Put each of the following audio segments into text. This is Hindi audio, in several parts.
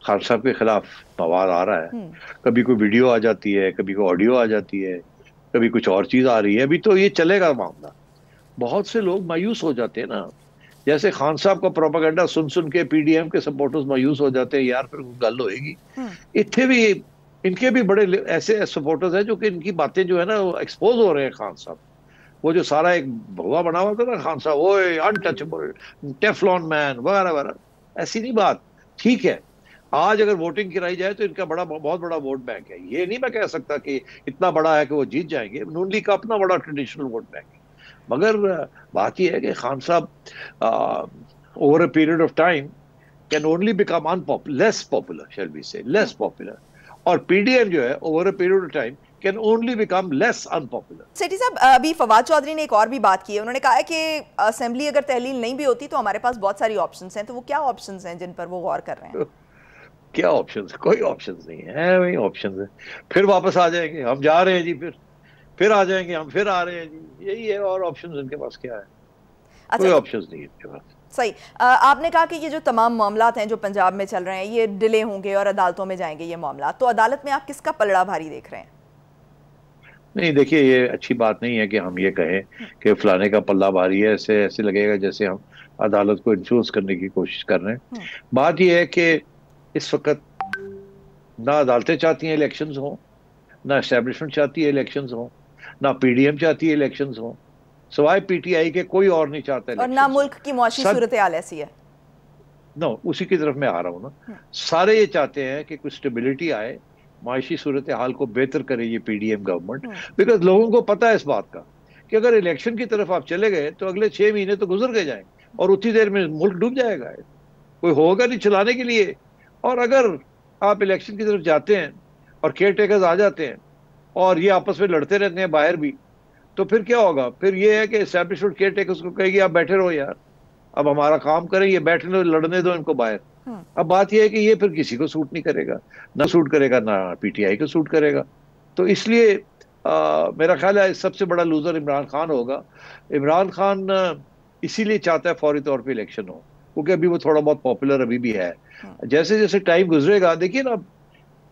खान साहब के खिलाफ मवाद आ रहा है। हम्म। कभी कोई वीडियो आ जाती है, कभी कोई ऑडियो आ जाती है, कभी कुछ और चीज आ रही है। अभी तो ये चलेगा मामला। बहुत से लोग मायूस हो जाते हैं ना। जैसे खान साहब का प्रोपागेंडा सुन सुन के पीडीएम के सपोर्टर्स मायूस हो जाते हैं, यार फिर गल होएगी। हम्म। इतने भी इनके भी बड़े ऐसे सपोर्टर्स हैं जो कि इनकी बातें जो है ना एक्सपोज हो रहे हैं खान साहब। वो जो सारा एक भगवा बना हुआ था ना खान साहब, ओए अनटचेबल, टेफलॉन मैन वगैरह वगैरह, ऐसी नहीं बात। ठीक है, आज अगर वोटिंग कराई जाए तो इनका बड़ा बहुत बड़ा वोट बैंक है। ये नहीं मैं कह सकता कि इतना बड़ा है कि वो जीत जाएंगे। नून लीग का अपना बड़ा ट्रेडिशनल वोट बैंक है। मगर बात यह है कि खान साहब over a period of time can only become unpopular, less popular, shall we say less popular. और पीडीएम जो है over a period of time can only become less unpopular. Sethi साहब, अभी फवाद चौधरी ने एक और भी बात की है। उन्होंने कहा है कि असेंबली अगर तहलील नहीं भी होती तो हमारे पास बहुत सारी ऑप्शंस हैं। तो वो क्या ऑप्शंस हैं जिन पर वो गौर कर रहे हैं? क्या ऑप्शंस? कोई ऑप्शंस नहीं है, वही ऑप्शंस है। फिर वापस आ जाएंगे, हम जा रहे हैं जी, फिर आ जाएंगे, हम फिर आ रहे हैं जी, यही है। और ऑप्शंस इनके पास क्या है? अच्छा, कोई तो ऑप्शंस नहीं है इनके पास। सही। आपने कहा कि ये जो तमाम मामलात हैं जो पंजाब में चल रहे हैं ये डिले होंगे और अदालतों में जाएंगे ये मामला। तो अदालत में आप किसका पलड़ा भारी देख रहे हैं? नहीं देखिए, ये अच्छी बात नहीं है कि हम ये कहें कि फलाने का पल्ला भारी है। ऐसे ऐसे लगेगा जैसे हम अदालत को इन्फ्लुएंस करने की कोशिश कर रहे हैं। हम्म। बात यह है कि इस वक्त ना अदालतें चाहती हैं इलेक्शंस हो, ना एस्टेब्लिशमेंट चाहती है इलेक्शंस हो, ना पीडीएम चाहती है इलेक्शंस हो। सवाए पीटीआई के कोई और नहीं चाहता और ना इलेक्शंस हो। मुल्क की मुआशी सब सूरत हाल ऐसी है। नो, उसी की तरफ मैं आ रहा हूँ ना। हम्म। सारे ये चाहते हैं कि कुछ स्टेबिलिटी आए, माशी सूरत हाल को बेहतर करे ये पीडीएम गवर्नमेंट। हम्म। बिकॉज लोगों को पता है इस बात का कि अगर इलेक्शन की तरफ आप चले गए तो अगले 6 महीने तो गुजर के जाएंगे और उतनी देर में मुल्क डूब जाएगा। कोई होगा नहीं चलाने के लिए। और अगर आप इलेक्शन की तरफ जाते हैं और केयर टेकर्स आ जाते हैं और ये आपस में लड़ते रहते हैं बाहर भी, तो फिर क्या होगा? फिर ये है कि एस्टैब्लिशमेंट केयर टेकर्स को कहेगी आप बैठे रहो यार, अब हमारा काम करें, ये बैठने दो, लड़ने दो इनको बाहर। हम्म। अब बात यह है कि ये फिर किसी को सूट नहीं करेगा, ना सूट करेगा, ना पीटीआई को सूट करेगा। तो इसलिए मेरा ख्याल है सबसे बड़ा लूजर इमरान खान होगा। इमरान खान इसीलिए चाहता है फौरी तौर पे इलेक्शन हो, क्योंकि अभी वो थोड़ा बहुत पॉपुलर अभी भी है। हम्म। जैसे जैसे टाइम गुजरेगा, देखिए ना,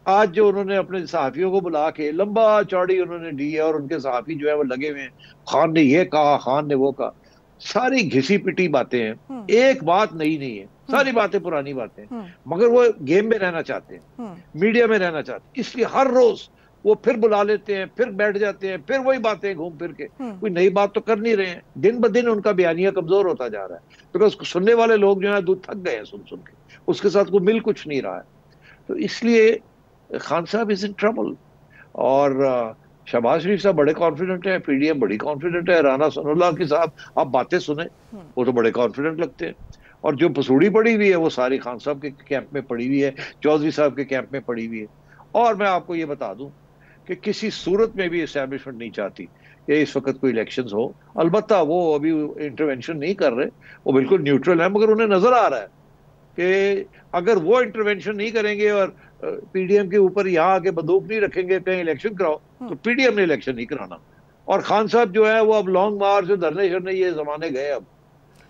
आज जो उन्होंने अपने सहाफियों को बुला के लंबा चौड़ी उन्होंने दी है और उनके सहाफी जो है वो लगे हुए हैं, खान ने ये कहा, खान ने वो कहा। सारी घिसी पिटी बातें हैं, हम्म। एक बात नई नहीं है, हम्म। सारी बातें पुरानी बातें हैं। हम्म। मगर वो गेम में रहना चाहते हैं, हम्म। मीडिया में रहना चाहते हैं, इसलिए हर रोज वो फिर बुला लेते हैं, फिर बैठ जाते हैं, फिर वही बातें घूम फिर के। हम्म। कोई नई बात तो कर नहीं रहे हैं। दिन ब दिन उनका बयानिया कमजोर होता जा रहा है, बिकॉज सुनने वाले लोग जो है दूध थक गए हैं सुन सुन के, उसके साथ को मिल कुछ नहीं रहा है। तो इसलिए खान साहब इज इन ट्रबल। और शहबाज शरीफ साहब बड़े कॉन्फिडेंट है, पीडीएम बड़ी कॉन्फिडेंट है, राना सनाउल्लाह की साहब आप बातें सुने, हम्म। वो तो बड़े कॉन्फिडेंट लगते हैं। और जो पसूड़ी पड़ी हुई है वो सारी खान साहब के कैंप में पड़ी हुई है, चौधरी साहब के कैंप में पड़ी हुई है। और मैं आपको ये बता दूं कि किसी सूरत में भी एस्टैब्लिशमेंट नहीं चाहती कि इस वक्त कोई इलेक्शंस हो। अलबत्ता वो अभी इंटरवेंशन नहीं कर रहे, वो बिल्कुल न्यूट्रल है, मगर उन्हें नजर आ रहा है कि अगर वो इंटरवेंशन नहीं करेंगे और पीडीएम के ऊपर यहाँ आके बंदूक नहीं रखेंगे कहीं इलेक्शन कराओ, तो पीडीएम ने इलेक्शन नहीं कराना। और खान साहब जो है वो अब लॉन्ग मार्च धरने शरने ये जमाने गए अब।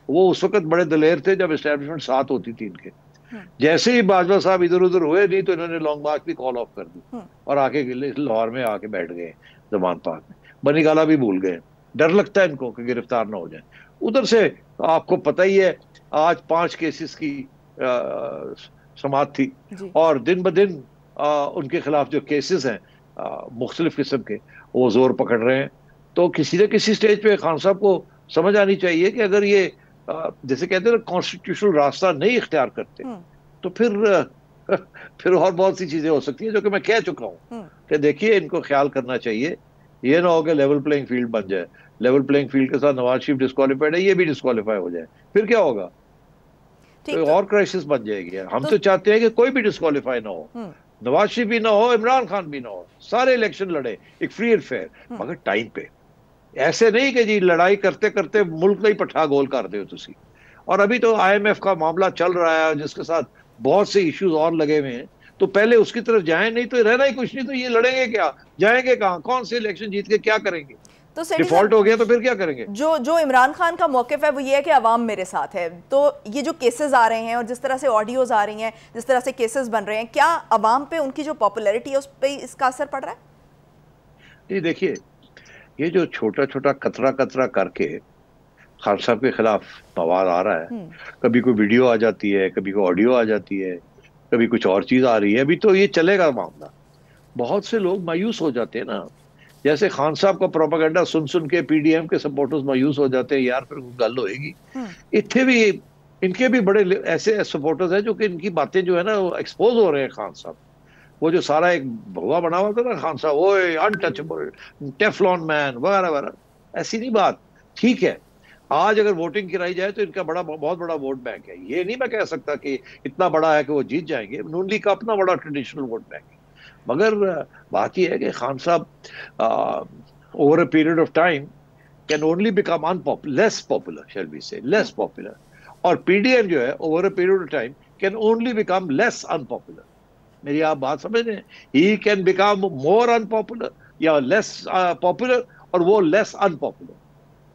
वो उस वक्त बड़े दलेर थे जब एस्टेब्लिशमेंट साथ होती थी इनके। हम्म। जैसे ही बाजवा साहब इधर उधर हुए नहीं तो इन्होंने लॉन्ग मार्च भी कॉल ऑफ कर दी हम्म। और आके लाहौर में आके बैठ गए जमान पार्क में। बनीगाला भी भूल गए, डर लगता है इनको कि गिरफ्तार ना हो जाए उधर से। आपको पता ही है, आज 5 केसेस की समाप्त थी जी। और दिन ब दिन उनके खिलाफ जो केसेस हैं मुख्तलिफ किस्म के, वो जोर पकड़ रहे हैं। तो किसी न किसी स्टेज पे खान साहब को समझ आनी चाहिए कि अगर ये जैसे कहते हैं ना कॉन्स्टिट्यूशनल रास्ता नहीं इख्तियार करते, हम्म। तो फिर फिर और बहुत सी चीजें हो सकती है जो कि मैं कह चुका हूं हम्म। कि देखिए इनको ख्याल करना चाहिए। ये ना हो कि लेवल प्लेइंग फील्ड बन जाए, लेवल प्लेइंग फील्ड के साथ नवाज शरीफ डिस्क्वालीफाइड है, ये भी डिस्क्वालीफाई हो जाए, फिर क्या होगा? ठीक। तो और क्राइसिस बन जाएगी यार। हम तो तो चाहते हैं कि कोई भी डिस्क्वालीफाई ना हो, हम्म। नवाज शरीफ भी ना हो, इमरान खान भी ना हो, सारे इलेक्शन लड़े एक फ्री एंड फेयर, हम्म। मगर टाइम पे। ऐसे नहीं कि जी लड़ाई करते करते मुल्क नहीं पठा गोल कर दे तुसी। और अभी तो आईएमएफ का मामला चल रहा है जिसके साथ बहुत से इश्यूज और लगे हुए हैं, तो पहले उसकी तरफ जाएं, नहीं तो रहना ही कुछ नहीं। तो ये लड़ेंगे क्या, जाएंगे कहाँ, कौन से इलेक्शन जीत के क्या करेंगे? तो सेठी डिफॉल्ट हो गया तो फिर क्या करेंगे? जो जो इमरान खान का मौक़िफ़ है वो ये है कि अवाम मेरे साथ है, तो ये जो केसेस आ रहे हैं और जिस तरह से ऑडियोज आ रही हैं, जिस तरह से केसेस बन रहे हैं, क्या अवाम पे उनकी जो पॉपुलैरिटी है उस पर इसका असर पड़ रहा है? ये देखिए, ये जो छोटा छोटा कतरा कतरा करके खान साहब के खिलाफ बवाल आ रहा है, कभी कोई वीडियो आ जाती है, कभी कोई ऑडियो आ जाती है, कभी कुछ और चीज आ रही है, अभी तो ये चलेगा मामला। बहुत से लोग मायूस हो जाते हैं ना, जैसे खान साहब का प्रोपागेंडा सुन सुन के पीडीएम के सपोर्टर्स मायूस हो जाते हैं, यार फिर गल होएगी। इतने भी इनके भी बड़े ऐसे सपोर्टर्स हैं जो कि इनकी बातें जो है ना एक्सपोज हो रहे हैं खान साहब। वो जो सारा एक भगवा बना हुआ था ना खान साहब, ओए अनटचेबल, टेफलॉन मैन वगैरह वगैरह, ऐसी नहीं बात। ठीक है, आज अगर वोटिंग कराई जाए तो इनका बहुत बड़ा वोट बैंक है, ये नहीं मैं कह सकता कि इतना बड़ा है कि वो जीत जाएंगे। नून लीग का अपना बड़ा ट्रेडिशनल वोट बैंक है, मगर बात यह है कि खान साहब over a period of time can only become unpopular, less popular, shall we say less popular. और पीडीएम जो है over a period of time can only become less unpopular. मेरी आप बात समझ रहे हैं? He can become more unpopular या लेस पॉपुलर, और वो लेस अनपॉपुलर।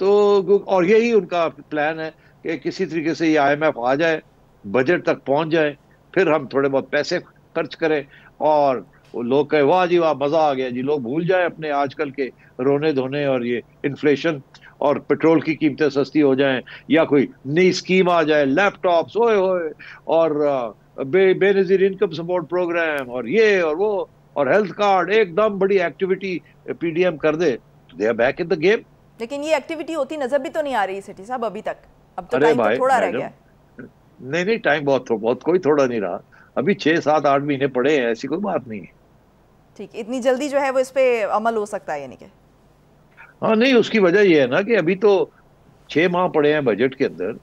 तो और यही उनका प्लान है कि किसी तरीके से ये आईएमएफ आ जाए, बजट तक पहुंच जाए, फिर हम थोड़े बहुत पैसे खर्च करें और लोग कहे वाह जी वाह मजा आ गया जी, लोग भूल जाए अपने आजकल के रोने धोने और ये इन्फ्लेशन, और पेट्रोल की कीमतें सस्ती हो जाएं, या कोई नई स्कीम आ जाए, लैपटॉप्स ओए होए, और बेनजीर इनकम सपोर्ट प्रोग्राम और ये और वो और हेल्थ कार्ड, एकदम बड़ी एक्टिविटी पीडीएम कर दे, they are back in the game. लेकिन ये एक्टिविटी होती नजर भी तो नहीं आ रही सेठी साहब अभी तक, अब तो अरे टाइम भाई तो थोड़ा रह गया है। नहीं नहीं, टाइम बहुत कोई थोड़ा नहीं रहा, अभी 6 7 8 महीने पड़े हैं, ऐसी कोई बात नहीं है। ठीक, इतनी जल्दी जो है वो इस पे अमल हो सकता है यानी कि? हाँ नहीं, उसकी वजह यह है ना कि अभी तो 6 माह पड़े हैं बजट के अंदर।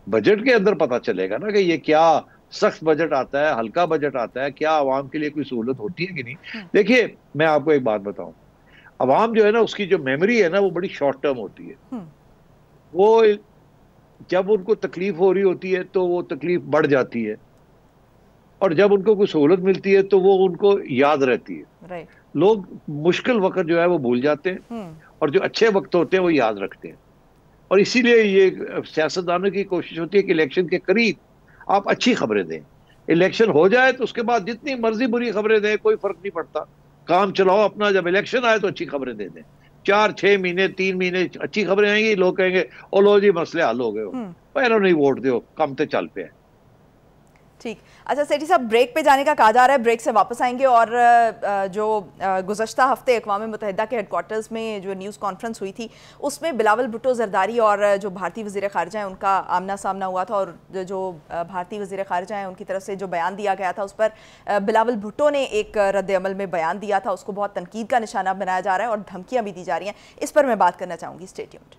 बजट के अंदर पता चलेगा ना कि ये क्या सख्त बजट आता है, हल्का बजट आता है, क्या आवाम के लिए कोई सहूलत होती है कि नहीं। देखिए मैं आपको एक बात बताऊं, अवाम जो है ना उसकी जो मेमोरी है ना वो बड़ी शॉर्ट टर्म होती है। वो जब उनको तकलीफ हो रही होती है तो वो तकलीफ बढ़ जाती है, और जब उनको कोई सहूलत मिलती है तो वो उनको याद रहती है। लोग मुश्किल वक्त जो है वो भूल जाते हैं, और जो अच्छे वक्त होते हैं वो याद रखते हैं। और इसीलिए ये सियासतदानों की कोशिश होती है कि इलेक्शन के करीब आप अच्छी खबरें दें। इलेक्शन हो जाए तो उसके बाद जितनी मर्जी बुरी खबरें दें कोई फर्क नहीं पड़ता, काम चलाओ अपना। जब इलेक्शन आए तो अच्छी खबरें दे दें। 4 6 महीने 3 महीने अच्छी खबरें आएंगी, लोग कहेंगे ओ लो जी मसले हल हो गए हो, पहले नहीं वोट दो, कम तो चल पे है। ठीक, अच्छा सेठी साहब ब्रेक पे जाने का कहा जा रहा है, ब्रेक से वापस आएंगे और जो गुज़श्ता हफ्ते अक़वाम मुत्तहिदा के हेडक्वार्टर्स में जो न्यूज़ कॉन्फ्रेंस हुई थी उसमें बिलावल भुट्टो ज़रदारी और जो भारतीय वज़ीर ख़ारिजा हैं उनका आमना सामना हुआ था, और जो भारतीय वज़ीर ख़ारिजा हैं उनकी तरफ से जो बयान दिया गया था उस पर बिलावल भुट्टो ने एक रद्द अमल में बयान दिया था, उसको बहुत तनकीद का निशाना बनाया जा रहा है और धमकियाँ भी दी जा रही हैं। इस पर मैं बात करना चाहूँगी, स्टे ट्यून्ड।